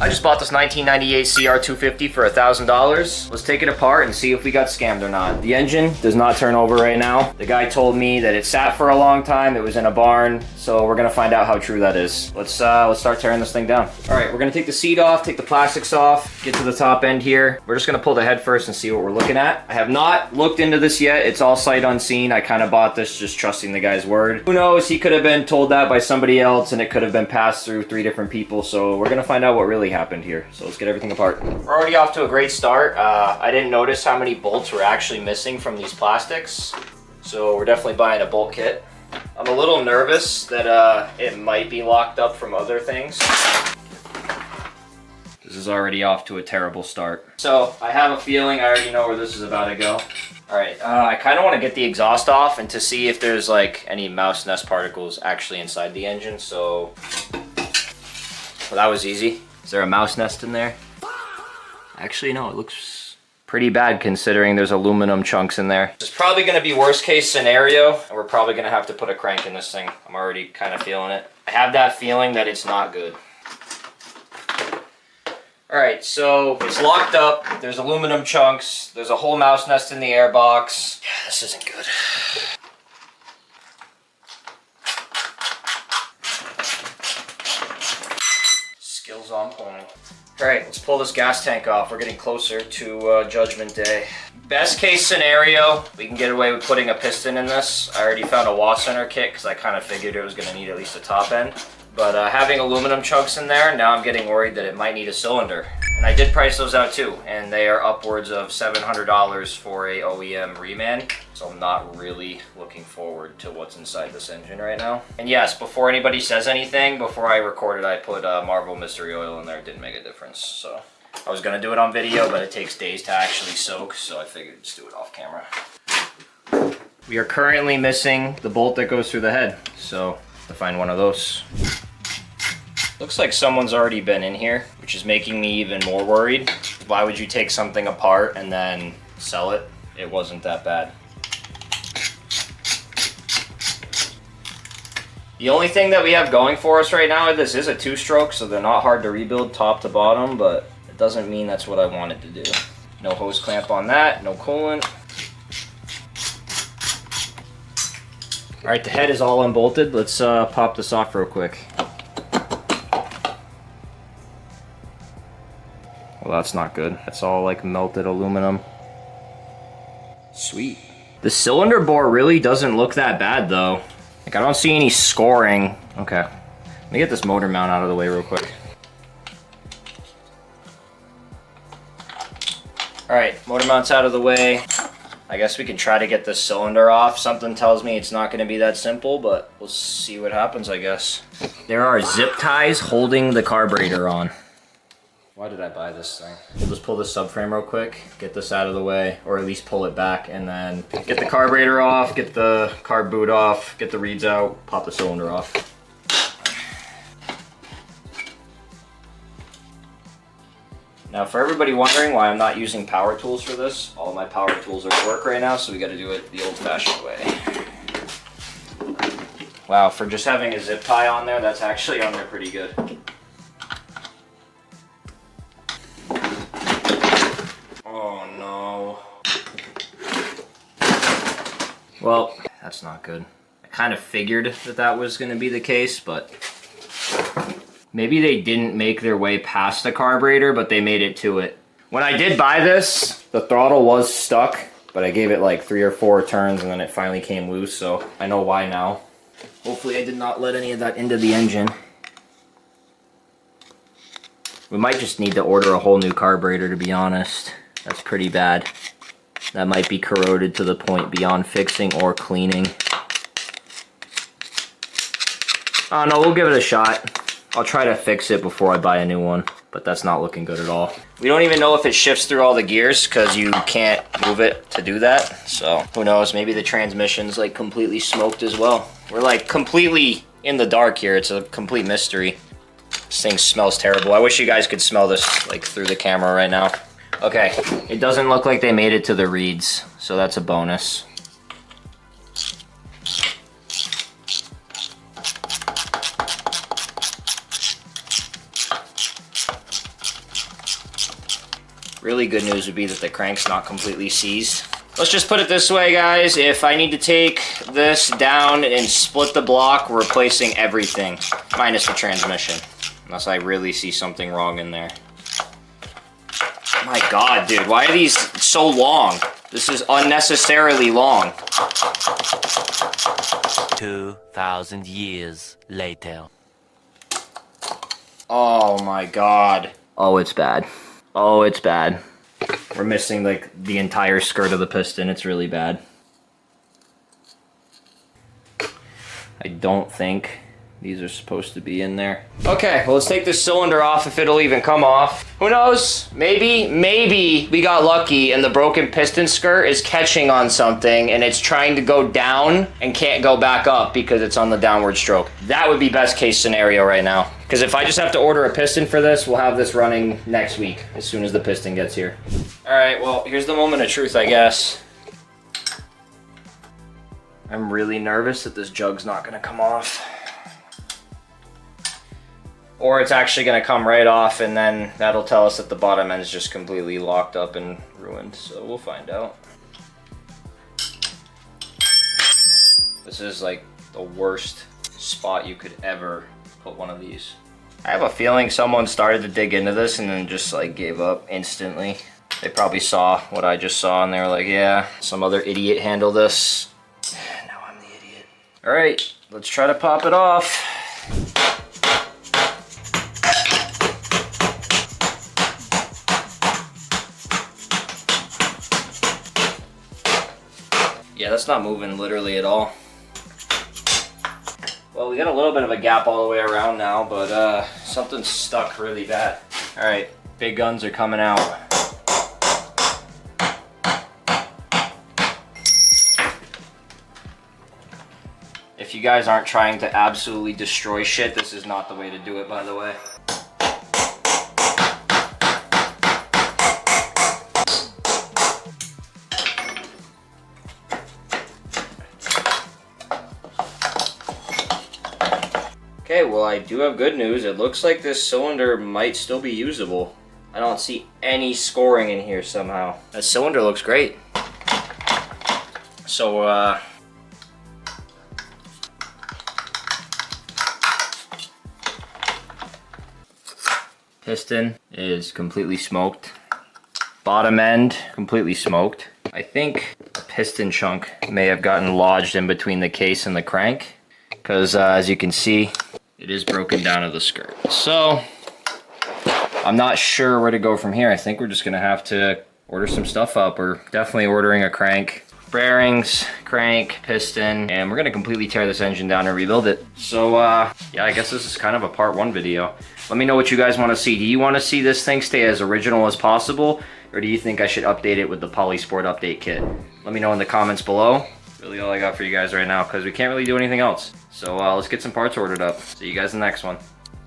I just bought this 1998 CR250 for $1,000. Let's take it apart and see if we got scammed or not. The engine does not turn over right now. The guy told me that it sat for a long time. It was in a barn, so we're gonna find out how true that is. Let's start tearing this thing down. All right, we're gonna take the seat off, take the plastics off, get to the top end here. We're just gonna pull the head first and see what we're looking at. I have not looked into this yet. It's all sight unseen. I kind of bought this just trusting the guy's word. Who knows? He could have been told that by somebody else, and it could have been passed through 3 different people. So we're gonna find out what really happened here. So let's get everything apart. We're already off to a great start. I didn't notice how many bolts were actually missing from these plastics. So we're definitely buying a bolt kit. I'm a little nervous that it might be locked up from other things. This is already off to a terrible start. So I have a feeling I already know where this is about to go. All right, I kind of want to get the exhaust off and to see if there's like any mouse nest particles actually inside the engine. So, well, that was easy. Is there a mouse nest in there? Actually, no, it looks pretty bad considering there's aluminum chunks in there. It's probably going to be worst case scenario, and we're probably going to have to put a crank in this thing. I'm already kind of feeling it. I have that feeling that it's not good. All right, so it's locked up. There's aluminum chunks. There's a whole mouse nest in the airbox. Yeah, this isn't good. Skills on point. All right, let's pull this gas tank off. We're getting closer to Judgment Day. Best case scenario, we can get away with putting a piston in this. I already found a Wassenaar kit because I kind of figured it was going to need at least a top end. But having aluminum chunks in there, now I'm getting worried that it might need a cylinder. And I did price those out too, and they are upwards of $700 for a OEM reman. So I'm not really looking forward to what's inside this engine right now. And yes, before anybody says anything, before I recorded, I put Marvel Mystery Oil in there. It didn't make a difference. So I was gonna do it on video, but it takes days to actually soak, so I figured just do it off camera. We are currently missing the bolt that goes through the head, so to find one of those. Looks like someone's already been in here, which is making me even more worried. Why would you take something apart and then sell it? It wasn't that bad. The only thing that we have going for us right now, this is a 2-stroke, so they're not hard to rebuild top to bottom, but it doesn't mean that's what I wanted to do. No hose clamp on that, no coolant. All right, the head is all unbolted. Let's pop this off real quick. Well, that's not good. That's all like melted aluminum. Sweet. The cylinder bore really doesn't look that bad though. Like I don't see any scoring. Okay, let me get this motor mount out of the way real quick. All right, motor mount's out of the way. I guess we can try to get this cylinder off. Something tells me it's not gonna be that simple, but we'll see what happens, I guess. There are zip ties holding the carburetor on. Why did I buy this thing? We'll just pull this subframe real quick, get this out of the way, or at least pull it back, and then get the carburetor off, get the carb boot off, get the reeds out, pop the cylinder off. Now for everybody wondering why I'm not using power tools for this, all of my power tools are at work right now, so we gotta do it the old-fashioned way. Wow, for just having a zip tie on there, that's actually on there pretty good. Oh no. Well, that's not good. I kind of figured that that was going to be the case, but maybe they didn't make their way past the carburetor, but they made it to it. When I did buy this, the throttle was stuck, but I gave it like 3 or 4 turns and then it finally came loose, so I know why now. Hopefully I did not let any of that into the engine. We might just need to order a whole new carburetor, to be honest. That's pretty bad. That might be corroded to the point beyond fixing or cleaning. Oh no, we'll give it a shot. I'll try to fix it before I buy a new one, but that's not looking good at all. We don't even know if it shifts through all the gears because you can't move it to do that. So who knows, maybe the transmission's like completely smoked as well. We're like completely in the dark here. It's a complete mystery. This thing smells terrible. I wish you guys could smell this like through the camera right now. Okay, it doesn't look like they made it to the reeds, so that's a bonus. Really good news would be that the crank's not completely seized. Let's just put it this way, guys. If I need to take this down and split the block, we're replacing everything, minus the transmission. Unless I really see something wrong in there. My God, dude, why are these so long? This is unnecessarily long. 2,000 years later. Oh my God. Oh, it's bad. Oh, it's bad. We're missing like the entire skirt of the piston. It's really bad. I don't think these are supposed to be in there. Okay, well, let's take this cylinder off if it'll even come off. Who knows? Maybe we got lucky and the broken piston skirt is catching on something and it's trying to go down and can't go back up because it's on the downward stroke. That would be best case scenario right now. Because if I just have to order a piston for this, we'll have this running next week as soon as the piston gets here. All right, well, here's the moment of truth, I guess. I'm really nervous that this jug's not gonna come off. Or it's actually gonna come right off and then that'll tell us that the bottom end is just completely locked up and ruined. So we'll find out. This is like the worst spot you could ever put one of these. I have a feeling someone started to dig into this and then just like gave up instantly. They probably saw what I just saw and they were like, yeah, some other idiot handled this. Now I'm the idiot. All right, let's try to pop it off. Yeah, that's not moving literally at all. Well, we got a little bit of a gap all the way around now, but something's stuck really bad. All right, big guns are coming out. If you guys aren't trying to absolutely destroy shit, this is not the way to do it, by the way. Okay, well, I do have good news. It looks like this cylinder might still be usable. I don't see any scoring in here somehow. That cylinder looks great. So, piston is completely smoked. Bottom end, completely smoked. I think a piston chunk may have gotten lodged in between the case and the crank. Because as you can see, it is broken down to the skirt. So, I'm not sure where to go from here. I think we're just gonna have to order some stuff up. We're definitely ordering a crank. Bearings, crank, piston, and we're gonna completely tear this engine down and rebuild it. So, yeah, I guess this is kind of a part 1 video. Let me know what you guys wanna see. Do you wanna see this thing stay as original as possible? Or do you think I should update it with the Poly Sport update kit? Let me know in the comments below. Really all I got for you guys right now because we can't really do anything else. So let's get some parts ordered up. See you guys in the next one.